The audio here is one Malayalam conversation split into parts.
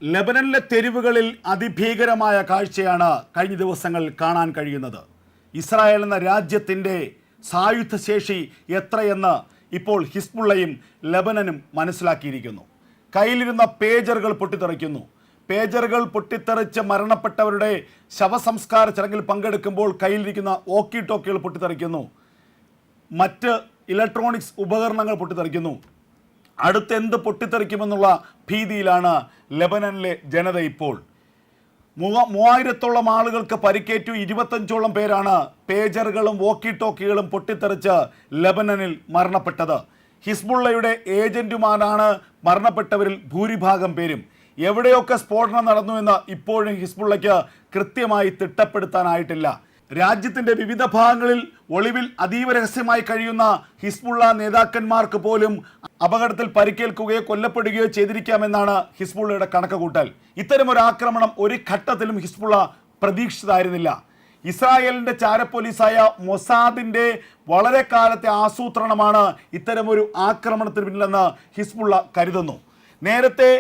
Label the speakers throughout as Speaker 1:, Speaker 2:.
Speaker 1: ലെബനനിലെ തെരുവുകളിൽ അതിഭീകരമായ കാഴ്ചയാണ് കഴിഞ്ഞ ദിവസങ്ങൾ കാണാൻ കഴിയുന്നത്. ഇസ്രായേൽ എന്ന രാജ്യത്തിൻ്റെ സായുധ ശേഷി എത്രയെന്ന് ഇപ്പോൾ ഹിസ്ബുള്ളയും ലെബനനും മനസ്സിലാക്കിയിരിക്കുന്നു. കയ്യിലിരുന്ന പേജറുകൾ പൊട്ടിത്തെറിക്കുന്നു. പേജറുകൾ പൊട്ടിത്തെറിച്ച് മരണപ്പെട്ടവരുടെ ശവസംസ്കാര ചടങ്ങിൽ പങ്കെടുക്കുമ്പോൾ കയ്യിലിരിക്കുന്ന ഓക്കി ടോക്കികൾ പൊട്ടിത്തെറിക്കുന്നു. മറ്റ് ഇലക്ട്രോണിക്സ് ഉപകരണങ്ങൾ പൊട്ടിത്തെറിക്കുന്നു. അടുത്തെന്ത് പൊട്ടിത്തെറിക്കുമെന്നുള്ള ഭീതിയിലാണ് ലെബനനിലെ ജനത ഇപ്പോൾ. 3000-ഓളം ആളുകൾക്ക് പരിക്കേറ്റു. 25ഓളം പേരാണ് പേജറുകളും വോക്കി ടോക്കികളും പൊട്ടിത്തെറിച്ച് ലെബനനിൽ മരണപ്പെട്ടത്. ഹിസ്ബുള്ളയുടെ ഏജന്റുമാരാണ് മരണപ്പെട്ടവരിൽ ഭൂരിഭാഗം പേരും. എവിടെയൊക്കെ സ്ഫോടനം നടന്നു എന്ന് ഇപ്പോഴും ഹിസ്ബുള്ളയ്ക്ക് കൃത്യമായി തിട്ടപ്പെടുത്താനായിട്ടില്ല. രാജ്യത്തിൻ്റെ വിവിധ ഭാഗങ്ങളിൽ ഒളിവിൽ അതീവ രഹസ്യമായി കഴിയുന്ന ഹിസ്ബുള്ള നേതാക്കന്മാർക്ക് പോലും അപകടത്തിൽ പരിക്കേൽക്കുകയോ കൊല്ലപ്പെടുകയോ ചെയ്തിരിക്കാമെന്നാണ് ഹിസ്ബുള്ളയുടെ കണക്കുകൂട്ടൽ. ഇത്തരമൊരു ആക്രമണം ഒരു ഘട്ടത്തിലും ഹിസ്ബുള്ള പ്രതീക്ഷിച്ചതായിരുന്നില്ല. ഇസ്രായേലിൻ്റെ ചാരപ്പോലീസായ മൊസാദിൻ്റെ വളരെ കാലത്തെ ആസൂത്രണമാണ് ഇത്തരമൊരു ആക്രമണത്തിന് പിന്നിലെന്ന് ഹിസ്ബുള്ള കരുതുന്നു. നേരത്തെ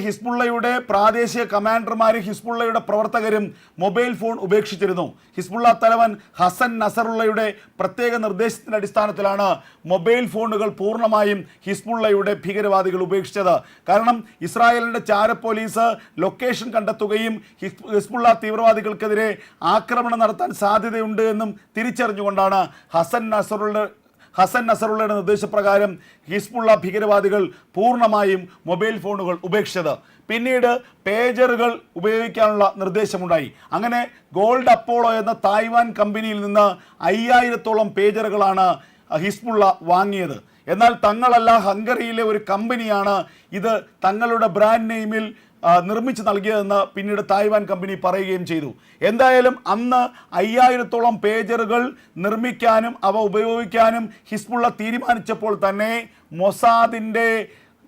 Speaker 1: ഹിസ്ബുള്ളയുടെ പ്രാദേശിക കമാൻഡർമാരും ഹിസ്ബുള്ളയുടെ പ്രവർത്തകരും മൊബൈൽ ഫോൺ ഉപേക്ഷിച്ചിരുന്നു. ഹിസ്ബുള്ള തലവൻ ഹസൻ നസറുള്ളയുടെ പ്രത്യേക നിർദ്ദേശത്തിൻ്റെ അടിസ്ഥാനത്തിലാണ് മൊബൈൽ ഫോണുകൾ പൂർണ്ണമായും ഹിസ്ബുള്ളയുടെ ഭീകരവാദികൾ ഉപേക്ഷിച്ചത്. കാരണം ഇസ്രായേലിൻ്റെ ചാരപ്പോലീസ് ലൊക്കേഷൻ കണ്ടെത്തുകയും ഹിസ്ബുള്ള തീവ്രവാദികൾക്കെതിരെ ആക്രമണം നടത്താൻ സാധ്യതയുണ്ട് എന്നും തിരിച്ചറിഞ്ഞുകൊണ്ടാണ് ഹസൻ നസറുള്ളയുടെ നിർദ്ദേശപ്രകാരം ഹിസ്ബുള്ള ഭീകരവാദികൾ പൂർണ്ണമായും മൊബൈൽ ഫോണുകൾ ഉപേക്ഷിച്ചത്. പിന്നീട് പേജറുകൾ ഉപയോഗിക്കാനുള്ള നിർദ്ദേശമുണ്ടായി. അങ്ങനെ ഗോൾഡ് അപ്പോളോ എന്ന തായ്വാൻ കമ്പനിയിൽ നിന്ന് 5000-ഓളം പേജറുകളാണ് ഹിസ്ബുള്ള വാങ്ങിയത്. എന്നാൽ തങ്ങളല്ല, ഹംഗറിയിലെ ഒരു കമ്പനിയാണ് ഇത് തങ്ങളുടെ ബ്രാൻഡ് നെയിമിൽ നിർമ്മിച്ച് നൽകിയതെന്ന് പിന്നീട് തായ്വാൻ കമ്പനി പറയുകയും ചെയ്തു. എന്തായാലും അന്ന് 5000-ഓളം പേജറുകൾ നിർമ്മിക്കാനും അവ ഉപയോഗിക്കാനും ഹിസ്ബുള്ള തീരുമാനിച്ചപ്പോൾ തന്നെ മൊസാദിൻ്റെ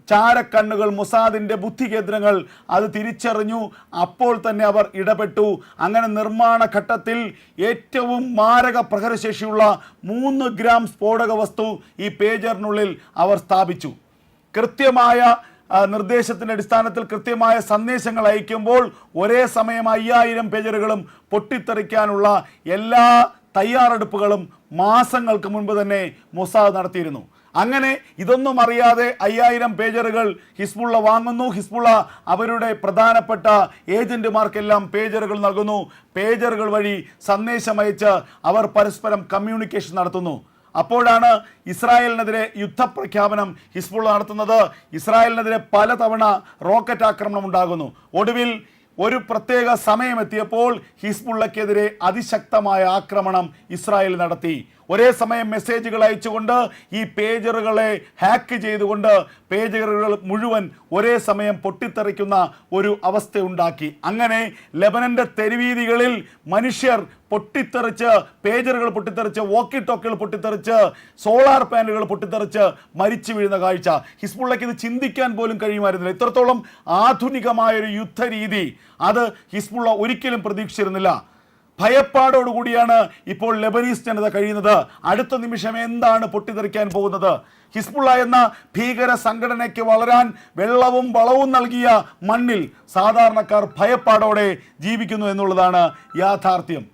Speaker 1: ചാരക്കണ്ണുകൾ, മൊസാദിൻ്റെ ബുദ്ധി കേന്ദ്രങ്ങൾ അത് തിരിച്ചറിഞ്ഞു. അപ്പോൾ തന്നെ അവർ ഇടപെട്ടു. അങ്ങനെ നിർമ്മാണ ഘട്ടത്തിൽ ഏറ്റവും മാരക പ്രഹരശേഷിയുള്ള 3 ഗ്രാം സ്ഫോടക വസ്തു ഈ പേജറിനുള്ളിൽ അവർ സ്ഥാപിച്ചു. കൃത്യമായ നിർദ്ദേശത്തിൻ്റെ അടിസ്ഥാനത്തിൽ കൃത്യമായ സന്ദേശങ്ങൾ അയക്കുമ്പോൾ ഒരേ സമയം 5000 പേജറുകളും പൊട്ടിത്തെറിക്കാനുള്ള എല്ലാ തയ്യാറെടുപ്പുകളും മാസങ്ങൾക്ക് മുൻപ് തന്നെ മൊസാദ് നടത്തിയിരുന്നു. അങ്ങനെ ഇതൊന്നും അറിയാതെ 5000 പേജറുകൾ ഹിസ്ബുള്ള വാങ്ങുന്നു. ഹിസ്ബുള്ള അവരുടെ പ്രധാനപ്പെട്ട ഏജന്റുമാർക്കെല്ലാം പേജറുകൾ നൽകുന്നു. പേജറുകൾ വഴി സന്ദേശമയച്ച് അവർ പരസ്പരം കമ്മ്യൂണിക്കേഷൻ നടത്തുന്നു. അപ്പോഴാണ് ഇസ്രായേലിനെതിരെ യുദ്ധപ്രഖ്യാപനം ഹിസ്ബുള്ള നടത്തുന്നത്. ഇസ്രായേലിനെതിരെ പലതവണ റോക്കറ്റ് ആക്രമണം ഉണ്ടാകുന്നു. ഒടുവിൽ ഒരു പ്രത്യേക സമയമെത്തിയപ്പോൾ ഹിസ്ബുള്ളക്കെതിരെ അതിശക്തമായ ആക്രമണം ഇസ്രായേൽ നടത്തി. ഒരേ സമയം മെസ്സേജുകൾ അയച്ചുകൊണ്ട് ഈ പേജറുകളെ ഹാക്ക് ചെയ്തുകൊണ്ട് പേജറുകൾ മുഴുവൻ ഒരേ സമയം പൊട്ടിത്തെറിക്കുന്ന ഒരു അവസ്ഥയുണ്ടാക്കി. അങ്ങനെ ലെബനൻ്റെ തെരുവീതികളിൽ മനുഷ്യർ പൊട്ടിത്തെറിച്ച്, പേജറുകൾ പൊട്ടിത്തെറിച്ച്, വോക്കി ടോക്കികൾ പൊട്ടിത്തെറിച്ച്, സോളാർ പാനലുകൾ പൊട്ടിത്തെറിച്ച് മരിച്ചു വീഴുന്ന കാഴ്ച ഹിസ്ബുള്ളയ്ക്ക് ഇത് ചിന്തിക്കാൻ പോലും കഴിയുമായിരുന്നില്ല. ഇത്രത്തോളം ആധുനികമായൊരു യുദ്ധരീതി അത് ഹിസ്ബുള്ള ഒരിക്കലും പ്രതീക്ഷിച്ചിരുന്നില്ല. ഭയപ്പാടോടുകൂടിയാണ് ഇപ്പോൾ ലെബനീസ് ജനത കഴിയുന്നത്. അടുത്ത നിമിഷം എന്താണ് പൊട്ടിത്തെറിക്കാൻ പോകുന്നത്? ഹിസ്ബുള്ള എന്ന ഭീകര സംഘടനയ്ക്ക് വളരാൻ വെള്ളവും വളവും നൽകിയ മണ്ണിൽ സാധാരണക്കാർ ഭയപ്പാടോടെ ജീവിക്കുന്നു എന്നുള്ളതാണ് യാഥാർത്ഥ്യം.